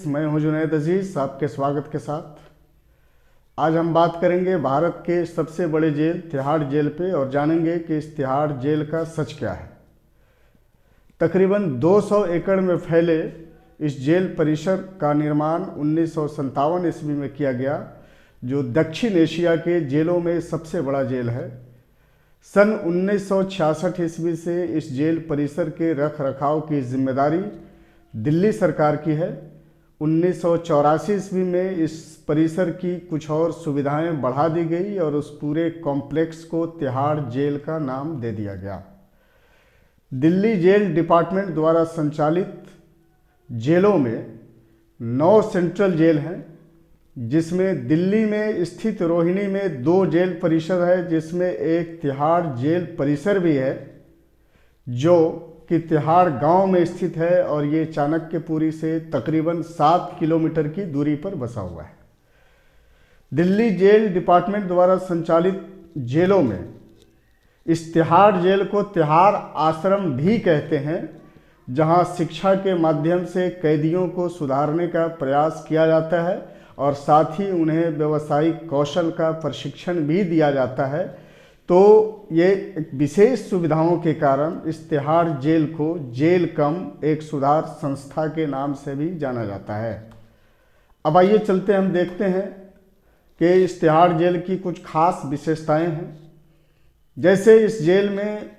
मैं हूं जुनैद अजीज़ आपके स्वागत के साथ। आज हम बात करेंगे भारत के सबसे बड़े जेल तिहाड़ जेल पे और जानेंगे कि इस तिहाड़ जेल का सच क्या है। तकरीबन 200 एकड़ में फैले इस जेल परिसर का निर्माण 1957 ईस्वी में किया गया, जो दक्षिण एशिया के जेलों में सबसे बड़ा जेल है। सन 1966 ईस्वी से इस जेल परिसर के रख रखाव की जिम्मेदारी दिल्ली सरकार की है। 1984 ईस्वी में इस परिसर की कुछ और सुविधाएं बढ़ा दी गई और उस पूरे कॉम्प्लेक्स को तिहाड़ जेल का नाम दे दिया गया। दिल्ली जेल डिपार्टमेंट द्वारा संचालित जेलों में 9 सेंट्रल जेल हैं, जिसमें दिल्ली में स्थित रोहिणी में 2 जेल परिसर है, जिसमें एक तिहाड़ जेल परिसर भी है जो कि तिहाड़ गांव में स्थित है और ये चाणक्यपुरी से तकरीबन 7 किलोमीटर की दूरी पर बसा हुआ है। दिल्ली जेल डिपार्टमेंट द्वारा संचालित जेलों में इस तिहाड़ जेल को तिहाड़ आश्रम भी कहते हैं, जहां शिक्षा के माध्यम से कैदियों को सुधारने का प्रयास किया जाता है और साथ ही उन्हें व्यावसायिक कौशल का प्रशिक्षण भी दिया जाता है। तो ये एक विशेष सुविधाओं के कारण इस तिहाड़ जेल को जेल कम एक सुधार संस्था के नाम से भी जाना जाता है। अब आइए चलते हम देखते हैं कि इस तिहाड़ जेल की कुछ खास विशेषताएं हैं। जैसे इस जेल में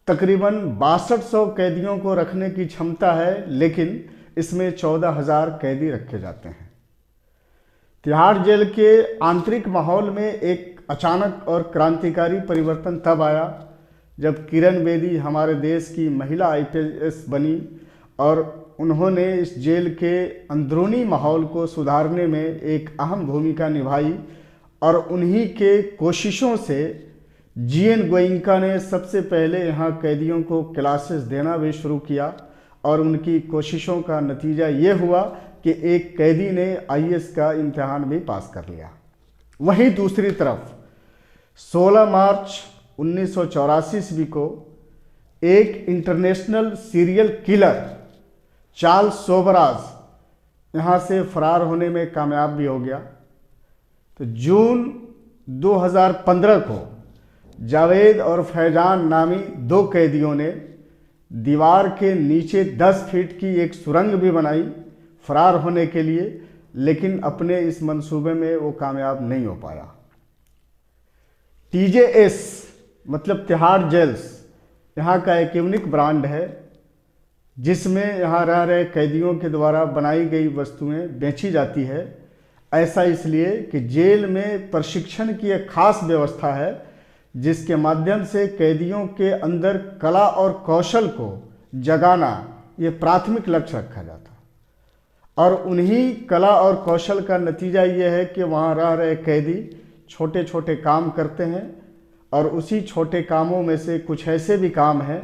तकरीबन 6200 कैदियों को रखने की क्षमता है, लेकिन इसमें 14,000 कैदी रखे जाते हैं। तिहाड़ जेल के आंतरिक माहौल में एक अचानक और क्रांतिकारी परिवर्तन तब आया जब किरण बेदी हमारे देश की महिला IPS बनी और उन्होंने इस जेल के अंदरूनी माहौल को सुधारने में एक अहम भूमिका निभाई। और उन्हीं के कोशिशों से GN गोयनका ने सबसे पहले यहाँ कैदियों को क्लासेस देना भी शुरू किया और उनकी कोशिशों का नतीजा ये हुआ कि एक कैदी ने IAS का इम्तिहान भी पास कर लिया। वहीं दूसरी तरफ 16 मार्च 1984 ईस्वी को एक international serial killer Charles Sobhraj यहाँ से फरार होने में कामयाब भी हो गया। तो जून 2015 को जावेद और फैजान नामी 2 कैदियों ने दीवार के नीचे 10 फीट की एक सुरंग भी बनाई फरार होने के लिए, लेकिन अपने इस मंसूबे में वो कामयाब नहीं हो पाया। TJS मतलब तिहाड़ जेल्स यहाँ का एक यूनिक ब्रांड है, जिसमें यहाँ रह रहे कैदियों के द्वारा बनाई गई वस्तुएं बेची जाती है। ऐसा इसलिए कि जेल में प्रशिक्षण की एक खास व्यवस्था है, जिसके माध्यम से कैदियों के अंदर कला और कौशल को जगाना ये प्राथमिक लक्ष्य रखा जाता है। और उन्हीं कला और कौशल का नतीजा ये है कि वहाँ रह रहे कैदी छोटे छोटे काम करते हैं और उसी छोटे कामों में से कुछ ऐसे भी काम हैं,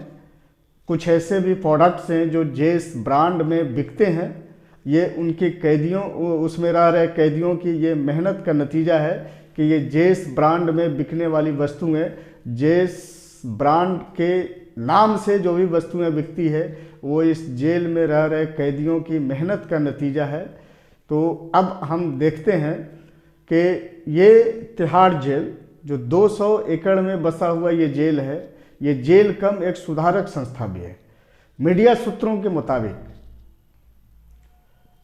कुछ ऐसे भी प्रोडक्ट्स हैं जो जेस ब्रांड में बिकते हैं। ये उनके कैदियों उसमें रह रहे कैदियों की ये मेहनत का नतीजा है कि ये जेस ब्रांड में बिकने वाली वस्तुएं, जेस ब्रांड के नाम से जो भी वस्तुएं बिकती है, वो इस जेल में रह रहे कैदियों की मेहनत का नतीजा है। तो अब हम देखते हैं कि ये तिहाड़ जेल जो 200 एकड़ में बसा हुआ ये जेल है, ये जेल कम एक सुधारक संस्था भी है। मीडिया सूत्रों के मुताबिक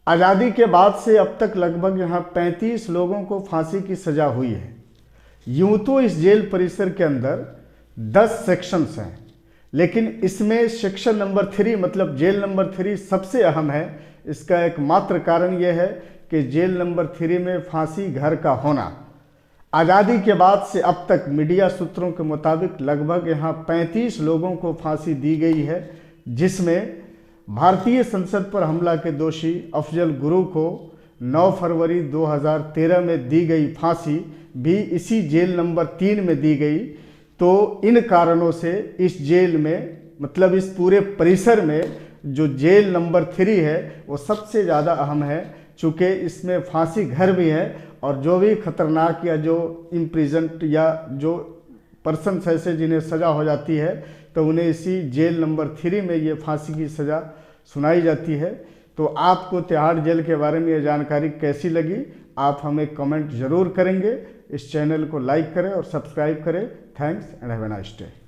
आज़ादी के बाद से अब तक लगभग यहाँ 35 लोगों को फांसी की सज़ा हुई है। यूं तो इस जेल परिसर के अंदर 10 सेक्शंस हैं, लेकिन इसमें सेक्शन नंबर 3 मतलब जेल नंबर 3 सबसे अहम है। इसका एकमात्र कारण यह है कि जेल नंबर 3 में फांसी घर का होना। आज़ादी के बाद से अब तक मीडिया सूत्रों के मुताबिक लगभग यहाँ 35 लोगों को फांसी दी गई है, जिसमें भारतीय संसद पर हमला के दोषी अफजल गुरु को 9 फरवरी 2013 में दी गई फांसी भी इसी जेल नंबर 3 में दी गई। तो इन कारणों से इस जेल में मतलब इस पूरे परिसर में जो जेल नंबर 3 है वो सबसे ज़्यादा अहम है, चूँकि इसमें फांसी घर भी है और जो भी खतरनाक या जो इम्प्रिजन्ट या जो पर्सन्स ऐसे जिन्हें सज़ा हो जाती है तो उन्हें इसी जेल नंबर 3 में ये फांसी की सज़ा सुनाई जाती है। तो आपको तिहाड़ जेल के बारे में ये जानकारी कैसी लगी, आप हमें कमेंट जरूर करेंगे। इस चैनल को लाइक करें और सब्सक्राइब करें। Thanks and have a nice day.